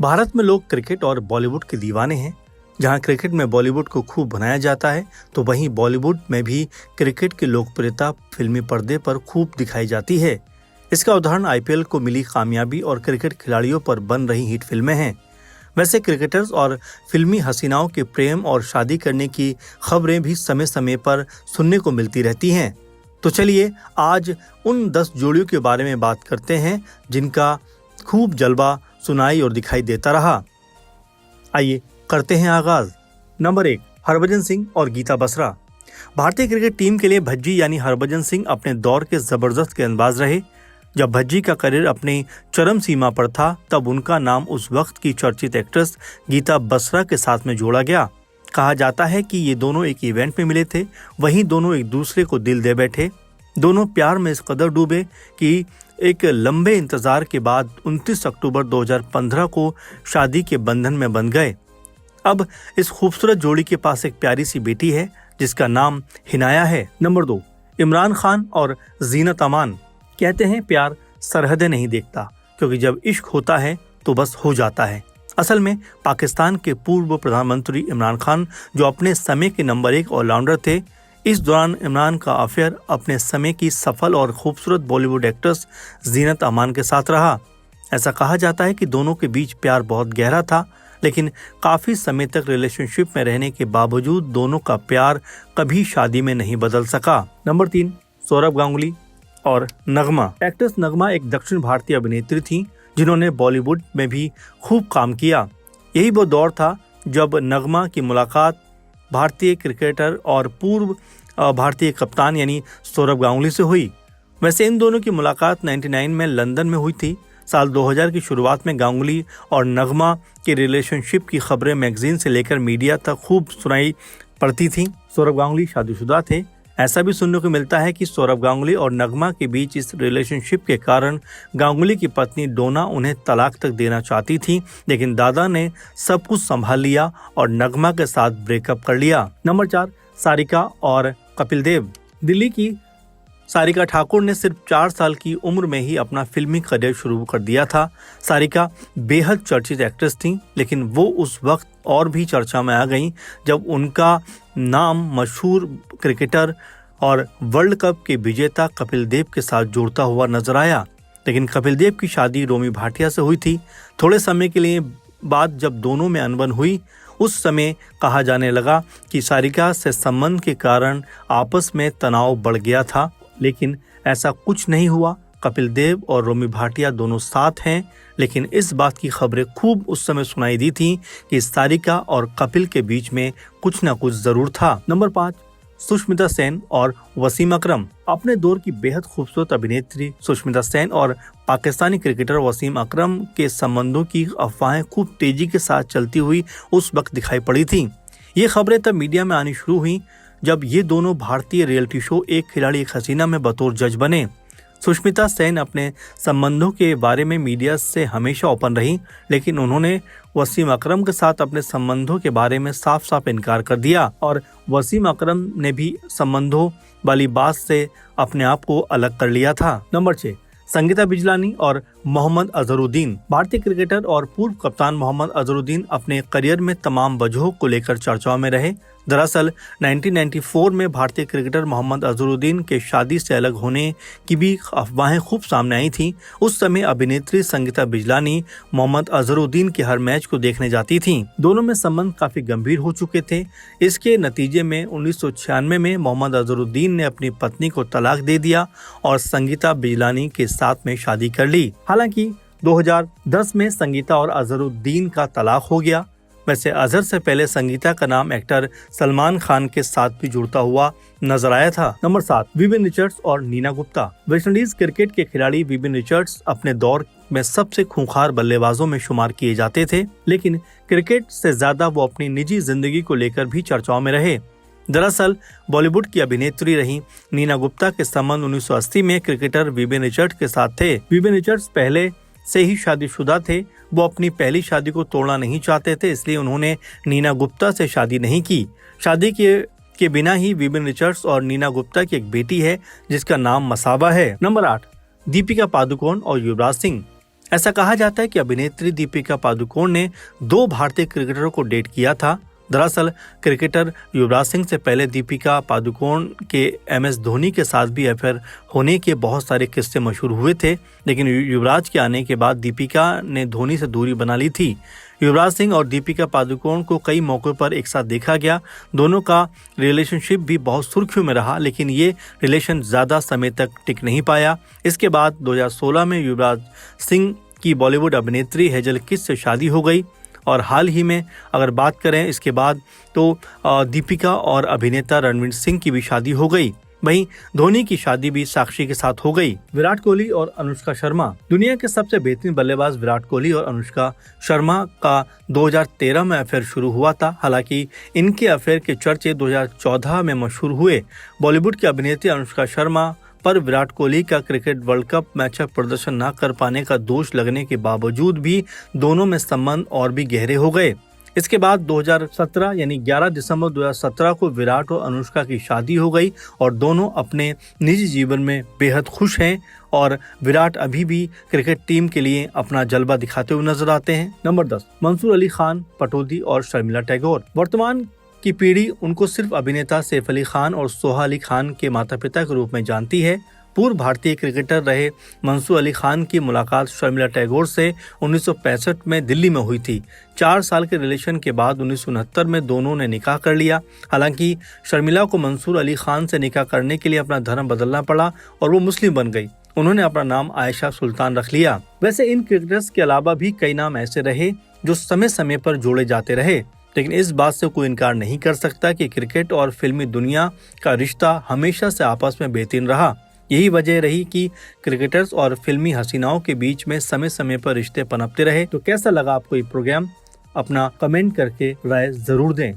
भारत में लोग क्रिकेट और बॉलीवुड के दीवाने हैं। जहां क्रिकेट में बॉलीवुड को खूब बनाया जाता है, तो वहीं बॉलीवुड में भी क्रिकेट की लोकप्रियता फिल्मी पर्दे पर खूब दिखाई जाती है। इसका उदाहरण आईपीएल को मिली कामयाबी और क्रिकेट खिलाड़ियों पर बन रही हिट फिल्में हैं। वैसे क्रिकेटर्स और फिल्मी हसीनाओं के प्रेम और शादी करने की खबरें भी समय समय पर सुनने को मिलती रहती हैं। तो चलिए आज उन 10 जोड़ियों के बारे में बात करते हैं जिनका खूब जलवा सुनाई और दिखाई देता रहा। आइए करते हैं आगाज। नंबर 1, हरभजन सिंह और गीता बसरा। भारतीय क्रिकेट टीम के लिए भज्जी यानी हरभजन सिंह अपने दौर के जबरदस्त गेंदबाज रहे। जब भज्जी का करियर अपनी चरम सीमा पर था, तब उनका नाम उस वक्त की चर्चित एक्ट्रेस गीता बसरा के साथ में जोड़ा गया। कहा जाता है कि ये दोनों एक इवेंट में मिले थे, वहीं दोनों एक दूसरे को दिल दे बैठे। दोनों प्यार में इस कदर डूबे कि एक लंबे इंतजार के बाद 29 अक्टूबर 2015 को शादी के बंधन में बंध गए। अब इस खूबसूरत जोड़ी के पास एक प्यारी सी बेटी है जिसका नाम हिनाया है। नंबर 2, इमरान खान और जीनत अमान। कहते हैं प्यार सरहदें नहीं देखता, क्योंकि जब इश्क होता है तो बस हो जाता है। असल में पाकिस्तान के पूर्व प्रधानमंत्री इमरान खान, जो अपने समय के नंबर 1 ऑलराउंडर थे, इस दौरान इमरान का अफेयर अपने समय की सफल और खूबसूरत बॉलीवुड एक्ट्रेस जीनत अमान के साथ रहा। ऐसा कहा जाता है कि दोनों के बीच प्यार बहुत गहरा था, लेकिन काफी समय तक रिलेशनशिप में रहने के बावजूद दोनों का प्यार कभी शादी में नहीं बदल सका। नंबर 3, सौरभ गांगुली और नगमा। एक्ट्रेस नगमा एक दक्षिण भारतीय अभिनेत्री थी जिन्होंने बॉलीवुड में भी खूब काम किया। यही वो दौर था जब नगमा की मुलाकात भारतीय क्रिकेटर और पूर्व भारतीय कप्तान यानी सौरभ गांगुली से हुई। वैसे इन दोनों की मुलाकात 99 में लंदन में हुई थी। साल 2000 की शुरुआत में गांगुली और नगमा के रिलेशनशिप की खबरें मैगजीन से लेकर मीडिया तक खूब सुनाई पड़ती थी। सौरभ गांगुली शादीशुदा थे। ऐसा भी सुनने को मिलता है कि सौरभ गांगुली और नगमा के बीच इस रिलेशनशिप के कारण गांगुली की पत्नी डोना उन्हें तलाक तक देना चाहती थी, लेकिन दादा ने सब कुछ संभाल लिया और नगमा के साथ ब्रेकअप कर लिया। नंबर 4, सारिका और कपिल देव। दिल्ली की सारिका ठाकुर ने सिर्फ 4 साल की उम्र में ही अपना फिल्मी करियर शुरू कर दिया था। सारिका बेहद चर्चित एक्ट्रेस थी, लेकिन वो उस वक्त और भी चर्चा में आ गईं जब उनका नाम मशहूर क्रिकेटर और वर्ल्ड कप के विजेता कपिल देव के साथ जुड़ता हुआ नजर आया। लेकिन कपिल देव की शादी रोमी भाटिया से हुई थी। थोड़े समय के लिए बाद जब दोनों में अनबन हुई, उस समय कहा जाने लगा कि सारिका से संबंध के कारण आपस में तनाव बढ़ गया था, लेकिन ऐसा कुछ नहीं हुआ। कपिल देव और रोमी भाटिया दोनों साथ हैं, लेकिन इस बात की खबरें खूब उस समय सुनाई दी थी कि सारिका और कपिल के बीच में कुछ न कुछ जरूर था। नंबर 5, सुष्मिता सेन और वसीम अकरम। अपने दौर की बेहद खूबसूरत अभिनेत्री सुष्मिता सेन और पाकिस्तानी क्रिकेटर वसीम अकरम के संबंधों की अफवाहें खूब तेजी के साथ चलती हुई उस वक्त दिखाई पड़ी थी। ये खबरें तब मीडिया में आनी शुरू हुई जब ये दोनों भारतीय रियलिटी शो एक खिलाड़ी एक हसीना में बतौर जज बने। सुष्मिता सेन अपने संबंधों के बारे में मीडिया से हमेशा ओपन रही, लेकिन उन्होंने वसीम अकरम के साथ अपने संबंधों के बारे में साफ साफ इनकार कर दिया और वसीम अकरम ने भी संबंधों वाली बात से अपने आप को अलग कर लिया था। नंबर 6, संगीता बिजलानी और मोहम्मद अजहरुद्दीन। भारतीय क्रिकेटर और पूर्व कप्तान मोहम्मद अजहरुद्दीन अपने करियर में तमाम वजहों को लेकर चर्चाओं में रहे। दरअसल 1994 में भारतीय क्रिकेटर मोहम्मद अजहरुद्दीन के शादी से अलग होने की भी अफवाहें खूब सामने आई थीं। उस समय अभिनेत्री संगीता बिजलानी मोहम्मद अजहरुद्दीन के हर मैच को देखने जाती थीं। दोनों में संबंध काफी गंभीर हो चुके थे। इसके नतीजे में 1996 में मोहम्मद अजहरुद्दीन ने अपनी पत्नी को तलाक दे दिया और संगीता बिजलानी के साथ में शादी कर ली। हालांकि 2010 में संगीता और अजहरुद्दीन का तलाक हो गया। वैसे अजहर से पहले संगीता का नाम एक्टर सलमान खान के साथ भी जुड़ता हुआ नजर आया था। नंबर 7, विविन रिचर्ड्स और नीना गुप्ता। वेस्टइंडीज क्रिकेट के खिलाड़ी विविन रिचर्ड्स अपने दौर में सबसे खूंखार बल्लेबाजों में शुमार किए जाते थे, लेकिन क्रिकेट से ज्यादा वो अपनी निजी जिंदगी को लेकर भी चर्चाओं में रहे। दरअसल बॉलीवुड की अभिनेत्री रही नीना गुप्ता के संबंध 1980 में क्रिकेटर विविन रिचर्ड्स के साथ थे। विविन रिचर्ड्स पहले से ही शादीशुदा थे। वो अपनी पहली शादी को तोड़ना नहीं चाहते थे, इसलिए उन्होंने नीना गुप्ता से शादी नहीं की। शादी के बिना ही विविन रिचर्ड्स और नीना गुप्ता की एक बेटी है जिसका नाम मसाबा है। नंबर 8, दीपिका पादुकोण और युवराज सिंह। ऐसा कहा जाता है कि अभिनेत्री दीपिका पादुकोण ने 2 भारतीय क्रिकेटरों को डेट किया था। दरअसल क्रिकेटर युवराज सिंह से पहले दीपिका पादुकोण के MS धोनी के साथ भी अफेयर होने के बहुत सारे किस्से मशहूर हुए थे, लेकिन युवराज के आने के बाद दीपिका ने धोनी से दूरी बना ली थी। युवराज सिंह और दीपिका पादुकोण को कई मौक़ों पर एक साथ देखा गया। दोनों का रिलेशनशिप भी बहुत सुर्खियों में रहा, लेकिन ये रिलेशन ज़्यादा समय तक टिक नहीं पाया। इसके बाद 2016 में युवराज सिंह की बॉलीवुड अभिनेत्री हेजल किस से शादी हो गई और हाल ही में अगर बात करें इसके बाद तो दीपिका और अभिनेता रणवीर सिंह की भी शादी हो गई। वहीं धोनी की शादी भी साक्षी के साथ हो गई। विराट कोहली और अनुष्का शर्मा। दुनिया के सबसे बेहतरीन बल्लेबाज विराट कोहली और अनुष्का शर्मा का 2013 में अफेयर शुरू हुआ था। हालांकि इनके अफेयर के चर्चे 2014 में मशहूर हुए। बॉलीवुड की अभिनेत्री अनुष्का शर्मा पर विराट कोहली का क्रिकेट वर्ल्ड कप मैच में प्रदर्शन न कर पाने का दोष लगने के बावजूद भी दोनों में संबंध और भी गहरे हो गए। इसके बाद 2017 यानी 11 दिसंबर 2017 को विराट और अनुष्का की शादी हो गई और दोनों अपने निजी जीवन में बेहद खुश हैं और विराट अभी भी क्रिकेट टीम के लिए अपना जलवा दिखाते हुए नजर आते हैं। नंबर 10, मंसूर अली खान पटौदी और शर्मिला टैगोर। वर्तमान की पीढ़ी उनको सिर्फ अभिनेता सैफ अली खान और सोहा अली खान के माता पिता के रूप में जानती है। पूर्व भारतीय क्रिकेटर रहे मंसूर अली खान की मुलाकात शर्मिला टैगोर से 1965 में दिल्ली में हुई थी। 4 साल के रिलेशन के बाद 1969 में दोनों ने निकाह कर लिया। हालांकि शर्मिला को मंसूर अली खान से निकाह करने के लिए अपना धर्म बदलना पड़ा और वो मुस्लिम बन गई। उन्होंने अपना नाम आयशा सुल्तान रख लिया। वैसे इन क्रिकेटर्स के अलावा भी कई नाम ऐसे रहे जो समय समय पर जोड़े जाते रहे, लेकिन इस बात से कोई इनकार नहीं कर सकता कि क्रिकेट और फिल्मी दुनिया का रिश्ता हमेशा से आपस में बेहतरीन रहा। यही वजह रही कि क्रिकेटर्स और फिल्मी हसीनाओं के बीच में समय समय पर रिश्ते पनपते रहे। तो कैसा लगा आपको ये प्रोग्राम? अपना कमेंट करके राय जरूर दें।